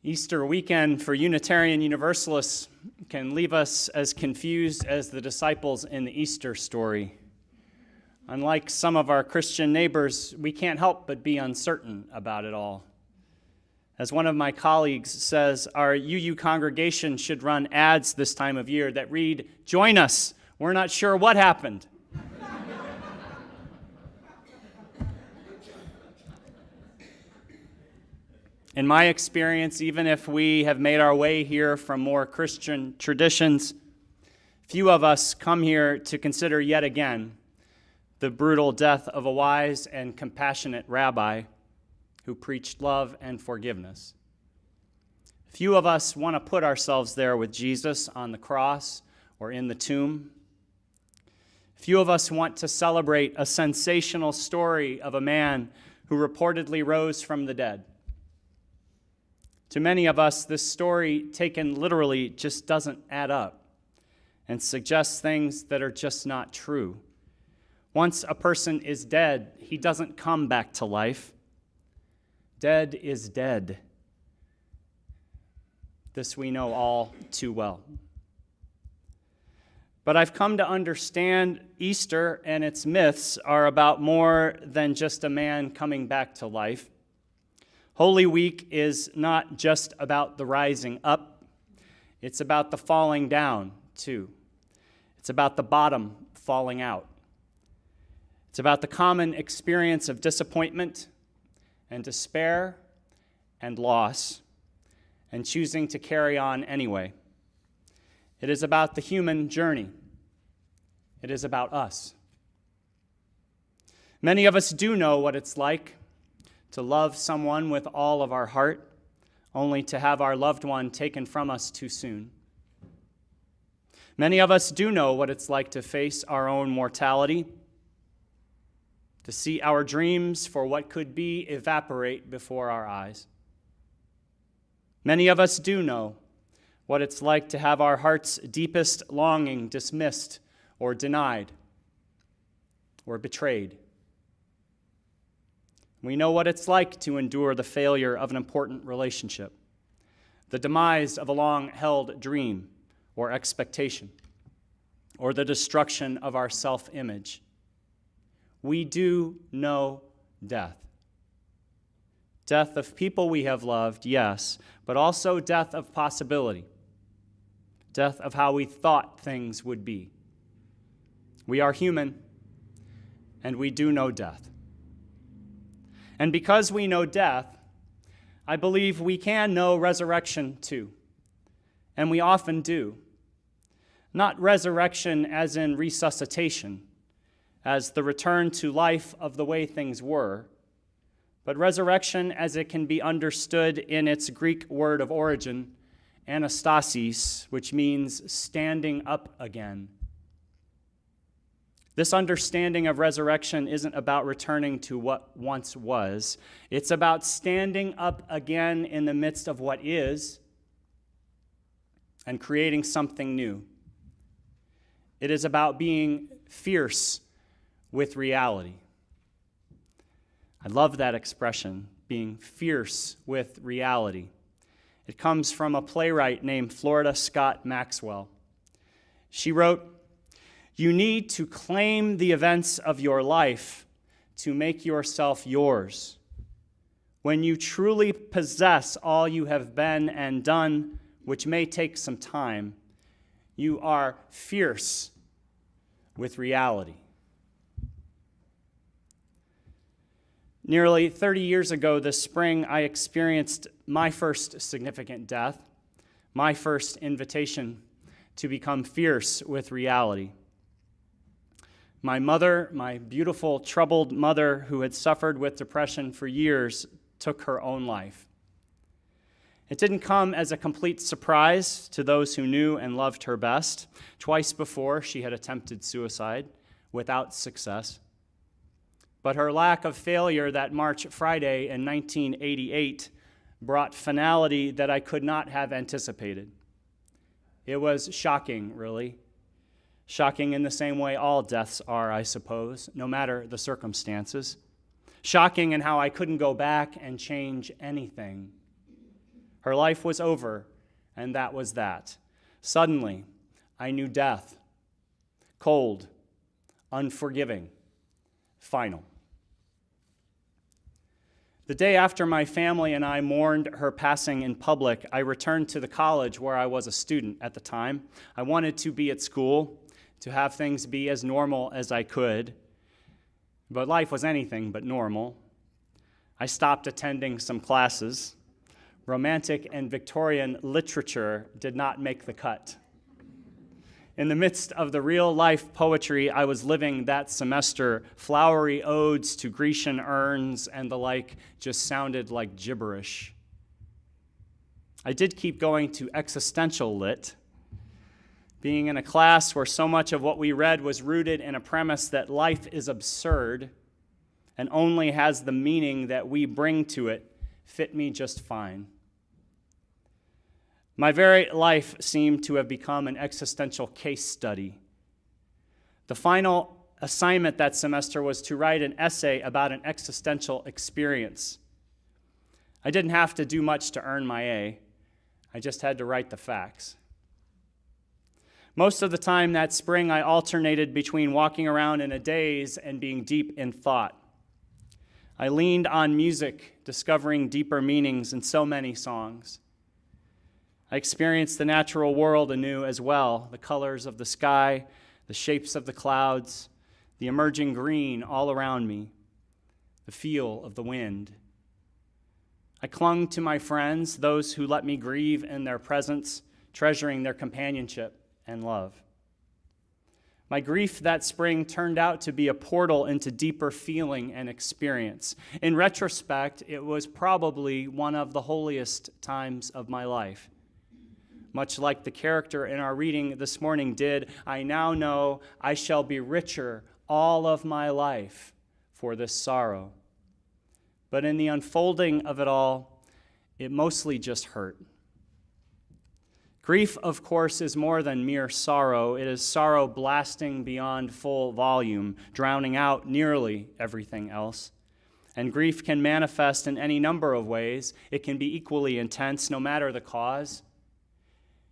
Easter weekend for Unitarian Universalists can leave us as confused as the disciples in the Easter story. Unlike some of our Christian neighbors, we can't help but be uncertain about it all. As one of my colleagues says, our UU congregation should run ads this time of year that read, "Join us, we're not sure what happened." In my experience, even if we have made our way here from more Christian traditions, few of us come here to consider yet again the brutal death of a wise and compassionate rabbi who preached love and forgiveness. Few of us want to put ourselves there with Jesus on the cross or in the tomb. Few of us want to celebrate a sensational story of a man who reportedly rose from the dead. To many of us, this story, taken literally, just doesn't add up and suggests things that are just not true. Once a person is dead, he doesn't come back to life. Dead is dead. This we know all too well. But I've come to understand Easter and its myths are about more than just a man coming back to life. Holy Week is not just about the rising up, it's about the falling down, too. It's about the bottom falling out. It's about the common experience of disappointment and despair and loss, and choosing to carry on anyway. It is about the human journey. It is about us. Many of us do know what it's like to love someone with all of our heart, only to have our loved one taken from us too soon. Many of us do know what it's like to face our own mortality, to see our dreams for what could be evaporate before our eyes. Many of us do know what it's like to have our heart's deepest longing dismissed or denied or betrayed. We know what it's like to endure the failure of an important relationship, the demise of a long-held dream or expectation, or the destruction of our self-image. We do know death. Death of people we have loved, yes, but also death of possibility, death of how we thought things would be. We are human, and we do know death. And because we know death, I believe we can know resurrection too. And we often do. Not resurrection as in resuscitation, as the return to life of the way things were, but resurrection as it can be understood in its Greek word of origin, anastasis, which means standing up again. This understanding of resurrection isn't about returning to what once was. It's about standing up again in the midst of what is and creating something new. It is about being fierce with reality. I love that expression, being fierce with reality. It comes from a playwright named Florida Scott Maxwell. She wrote, "You need to claim the events of your life to make yourself yours. When you truly possess all you have been and done, which may take some time, you are fierce with reality." Nearly 30 years ago this spring, I experienced my first significant death, my first invitation to become fierce with reality. My mother, my beautiful, troubled mother who had suffered with depression for years, took her own life. It didn't come as a complete surprise to those who knew and loved her best. Twice before, she had attempted suicide without success. But her lack of failure that March Friday in 1988 brought finality that I could not have anticipated. It was shocking, really. Shocking in the same way all deaths are, I suppose, no matter the circumstances. Shocking in how I couldn't go back and change anything. Her life was over, and that was that. Suddenly, I knew death. Cold, unforgiving, final. The day after my family and I mourned her passing in public, I returned to the college where I was a student at the time. I wanted to be at school, to have things be as normal as I could, but life was anything but normal. I stopped attending some classes. Romantic and Victorian literature did not make the cut. In the midst of the real-life poetry I was living that semester, flowery odes to Grecian urns and the like just sounded like gibberish. I did keep going to existential lit, being in a class where so much of what we read was rooted in a premise that life is absurd and only has the meaning that we bring to it, fit me just fine. My very life seemed to have become an existential case study. The final assignment that semester was to write an essay about an existential experience. I didn't have to do much to earn my A. I just had to write the facts. Most of the time that spring, I alternated between walking around in a daze and being deep in thought. I leaned on music, discovering deeper meanings in so many songs. I experienced the natural world anew as well, the colors of the sky, the shapes of the clouds, the emerging green all around me, the feel of the wind. I clung to my friends, those who let me grieve in their presence, treasuring their companionship and love. My grief that spring turned out to be a portal into deeper feeling and experience. In retrospect, it was probably one of the holiest times of my life. Much like the character in our reading this morning did, I now know I shall be richer all of my life for this sorrow. But in the unfolding of it all, it mostly just hurt. Grief, of course, is more than mere sorrow. It is sorrow blasting beyond full volume, drowning out nearly everything else. And grief can manifest in any number of ways. It can be equally intense, no matter the cause.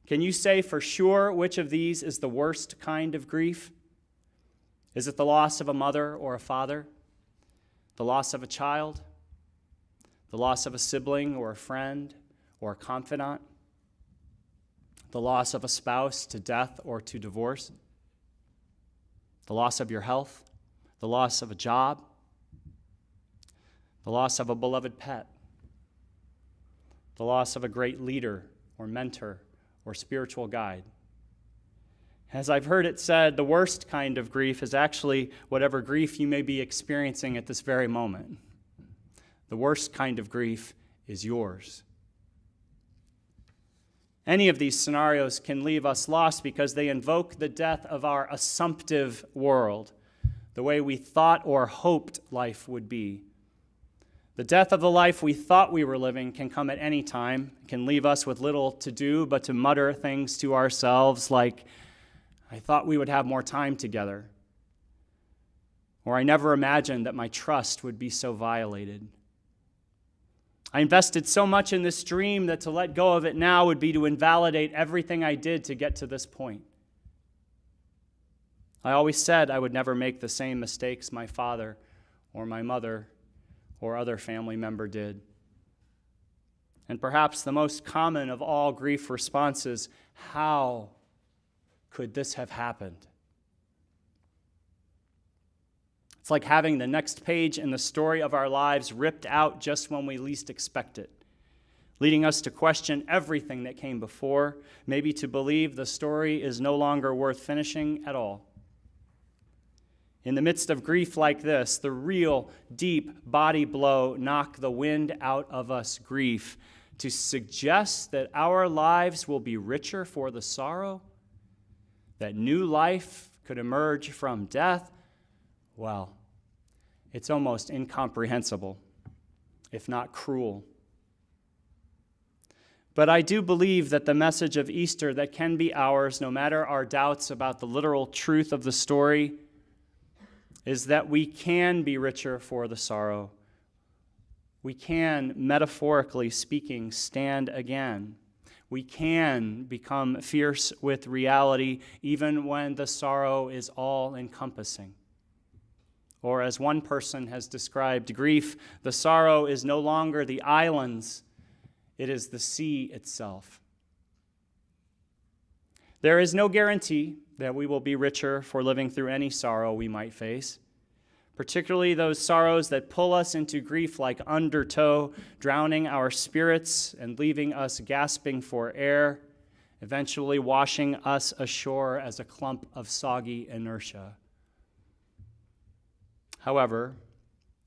Can you say for sure which of these is the worst kind of grief? Is it the loss of a mother or a father? The loss of a child? The loss of a sibling or a friend or a confidant? The loss of a spouse to death or to divorce? The loss of your health? The loss of a job? The loss of a beloved pet? The loss of a great leader or mentor or spiritual guide? As I've heard it said, the worst kind of grief is actually whatever grief you may be experiencing at this very moment. The worst kind of grief is yours. Any of these scenarios can leave us lost because they invoke the death of our assumptive world, the way we thought or hoped life would be. The death of the life we thought we were living can come at any time, can leave us with little to do but to mutter things to ourselves like, I thought we would have more time together, or I never imagined that my trust would be so violated. I invested so much in this dream that to let go of it now would be to invalidate everything I did to get to this point. I always said I would never make the same mistakes my father or my mother or other family member did. And perhaps the most common of all grief responses, how could this have happened? It's like having the next page in the story of our lives ripped out just when we least expect it, leading us to question everything that came before, maybe to believe the story is no longer worth finishing at all. In the midst of grief like this, the real deep body blow knocked the wind out of us grief to suggest that our lives will be richer for the sorrow, that new life could emerge from death. Well, it's almost incomprehensible, if not cruel. But I do believe that the message of Easter that can be ours, no matter our doubts about the literal truth of the story, is that we can be richer for the sorrow. We can, metaphorically speaking, stand again. We can become fierce with reality even when the sorrow is all-encompassing. Or as one person has described grief, the sorrow is no longer the islands, it is the sea itself. There is no guarantee that we will be richer for living through any sorrow we might face, particularly those sorrows that pull us into grief like undertow, drowning our spirits and leaving us gasping for air, eventually washing us ashore as a clump of soggy inertia. However,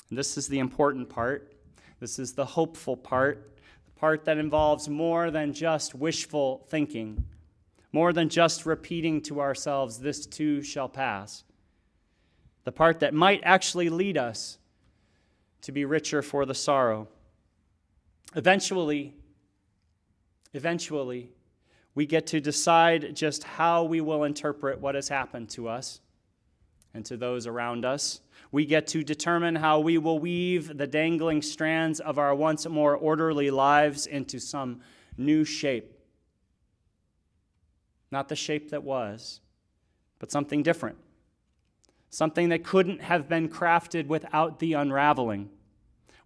and this is the important part, this is the hopeful part, the part that involves more than just wishful thinking, more than just repeating to ourselves, "This too shall pass." The part that might actually lead us to be richer for the sorrow. Eventually, we get to decide just how we will interpret what has happened to us and to those around us. We get to determine how we will weave the dangling strands of our once more orderly lives into some new shape. Not the shape that was, but something different. Something that couldn't have been crafted without the unraveling,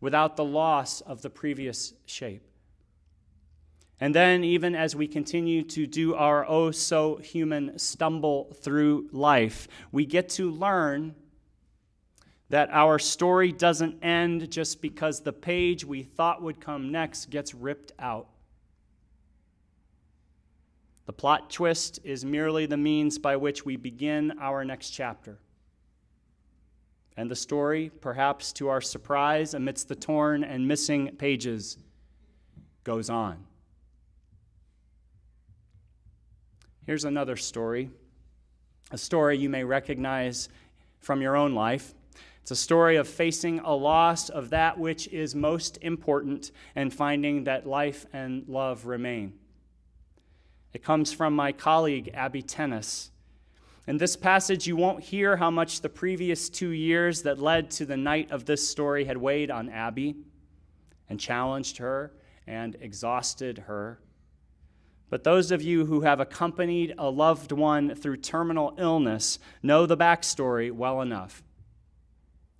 without the loss of the previous shape. And then, even as we continue to do our oh-so-human stumble through life, we get to learn that our story doesn't end just because the page we thought would come next gets ripped out. The plot twist is merely the means by which we begin our next chapter. And the story, perhaps to our surprise, amidst the torn and missing pages, goes on. Here's another story, a story you may recognize from your own life. It's a story of facing a loss of that which is most important and finding that life and love remain. It comes from my colleague, Abby Tennis. In this passage, you won't hear how much the previous 2 years that led to the night of this story had weighed on Abby and challenged her and exhausted her. But those of you who have accompanied a loved one through terminal illness know the backstory well enough.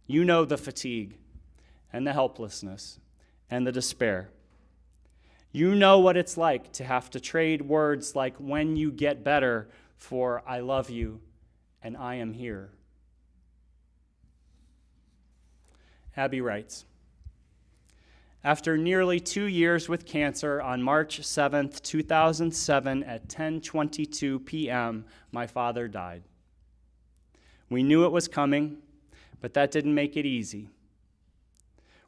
You know the fatigue and the helplessness and the despair. You know what it's like to have to trade words like "when you get better" for "I love you and I am here." Abby writes, "After nearly 2 years with cancer, on March 7th, 2007 at 10:22 p.m., my father died. We knew it was coming, but that didn't make it easy.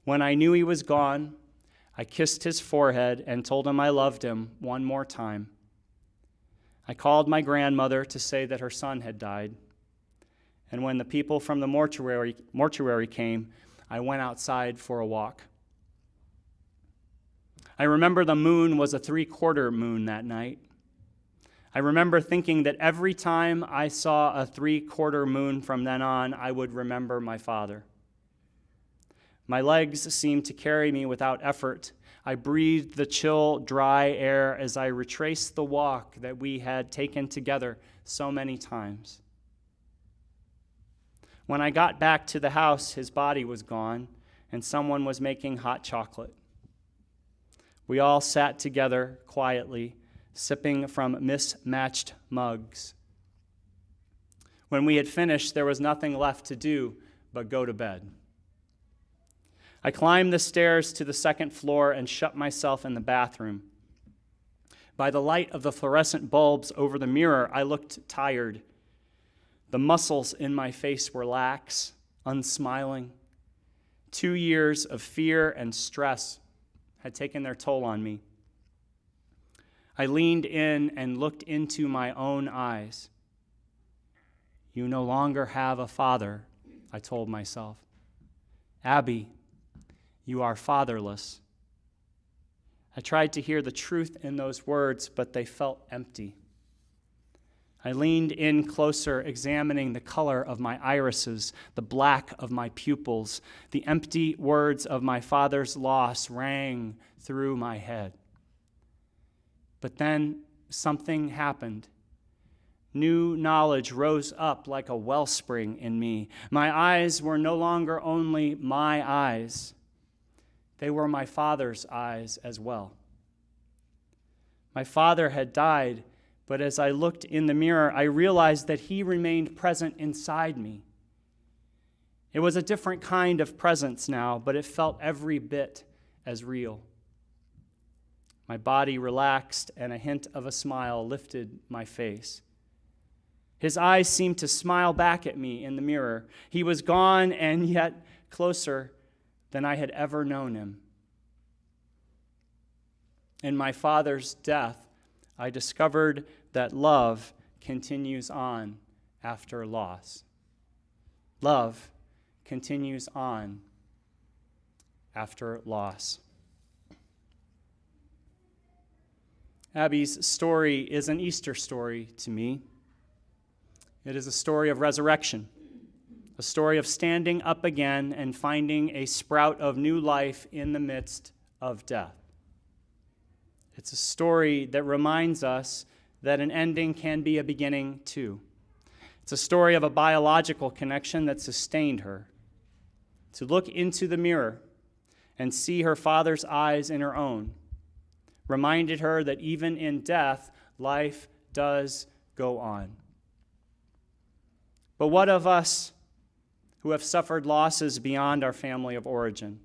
When I knew he was gone, I kissed his forehead and told him I loved him one more time. I called my grandmother to say that her son had died. And when the people from the mortuary came, I went outside for a walk. I remember the moon was a 3/4 moon that night. I remember thinking that every time I saw a 3/4 moon from then on, I would remember my father. My legs seemed to carry me without effort. I breathed the chill, dry air as I retraced the walk that we had taken together so many times. When I got back to the house, his body was gone, and someone was making hot chocolate. We all sat together quietly, sipping from mismatched mugs. When we had finished, there was nothing left to do but go to bed. I climbed the stairs to the second floor and shut myself in the bathroom. By the light of the fluorescent bulbs over the mirror, I looked tired. The muscles in my face were lax, unsmiling. 2 years of fear and stress had taken their toll on me. I leaned in and looked into my own eyes. You no longer have a father, I told myself. Abby, you are fatherless. I tried to hear the truth in those words, but they felt empty. I leaned in closer, examining the color of my irises, the black of my pupils. The empty words of my father's loss rang through my head. But then something happened. New knowledge rose up like a wellspring in me. My eyes were no longer only my eyes. They were my father's eyes as well. My father had died, but as I looked in the mirror, I realized that he remained present inside me. It was a different kind of presence now, but it felt every bit as real. My body relaxed, and a hint of a smile lifted my face. His eyes seemed to smile back at me in the mirror. He was gone and yet closer than I had ever known him. In my father's death, I discovered that love continues on after loss. Love continues on after loss. Abby's story is an Easter story to me. It is a story of resurrection, a story of standing up again and finding a sprout of new life in the midst of death. It's a story that reminds us that an ending can be a beginning too. It's a story of a biological connection that sustained her. To look into the mirror and see her father's eyes in her own reminded her that even in death, life does go on. But what of us who have suffered losses beyond our family of origin?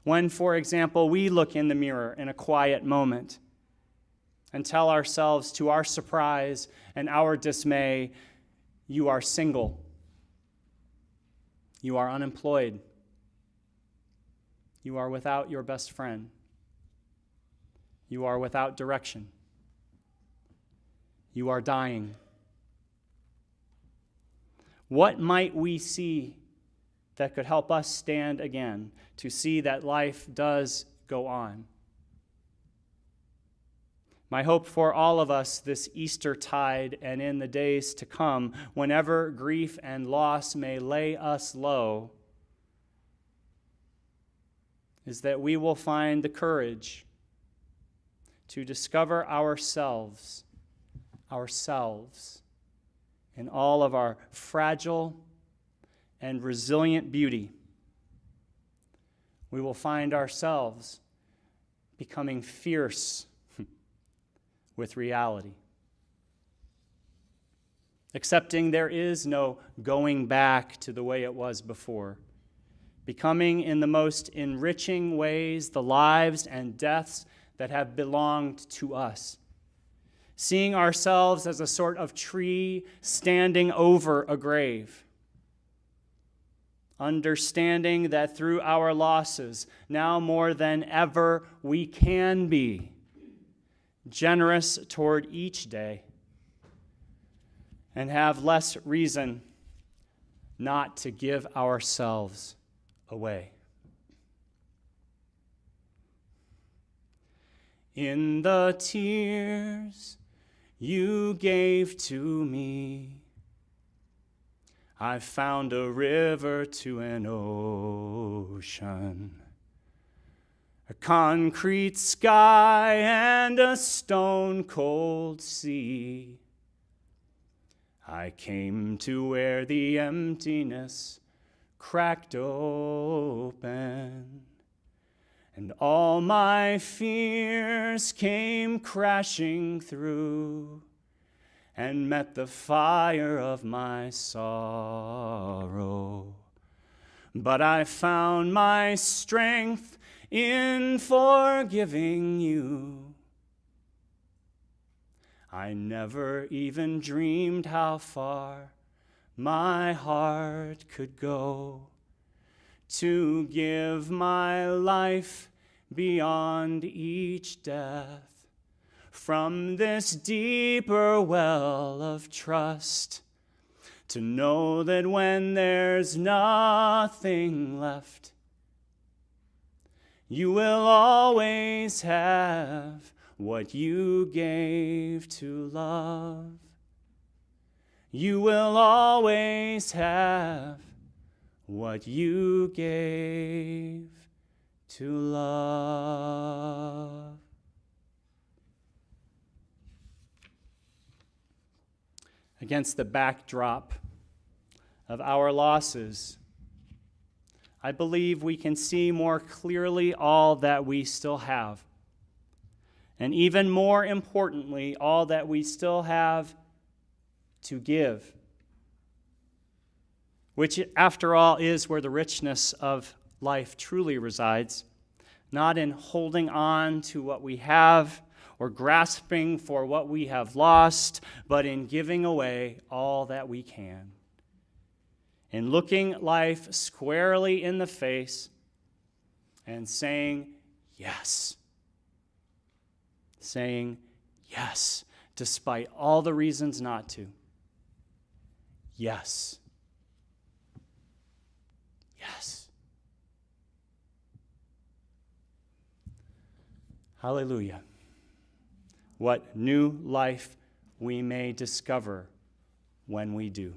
When, for example, we look in the mirror in a quiet moment and tell ourselves, to our surprise and our dismay, you are single, you are unemployed, you are without your best friend, you are without direction, you are dying. What might we see that could help us stand again to see that life does go on? My hope for all of us this Eastertide and in the days to come, whenever grief and loss may lay us low, is that we will find the courage to discover ourselves in all of our fragile and resilient beauty. We will find ourselves becoming fierce with reality. Accepting there is no going back to the way it was before. Becoming in the most enriching ways the lives and deaths that have belonged to us. Seeing ourselves as a sort of tree standing over a grave. Understanding that through our losses, now more than ever, we can be generous toward each day and have less reason not to give ourselves away. In the tears you gave to me, I found a river to an ocean, a concrete sky and a stone-cold sea. I came to where the emptiness cracked open, and all my fears came crashing through and met the fire of my sorrow. But I found my strength in forgiving you. I never even dreamed how far my heart could go to give my life beyond each death from this deeper well of trust, to know that when there's nothing left, you will always have what you gave to love. You will always have what you gave to love. Against the backdrop of our losses, I believe we can see more clearly all that we still have. And even more importantly, all that we still have to give. Which, after all, is where the richness of life truly resides. Not in holding on to what we have or grasping for what we have lost, but in giving away all that we can. In looking life squarely in the face and saying yes. Saying yes, despite all the reasons not to. Yes. Yes. Hallelujah. What new life we may discover when we do.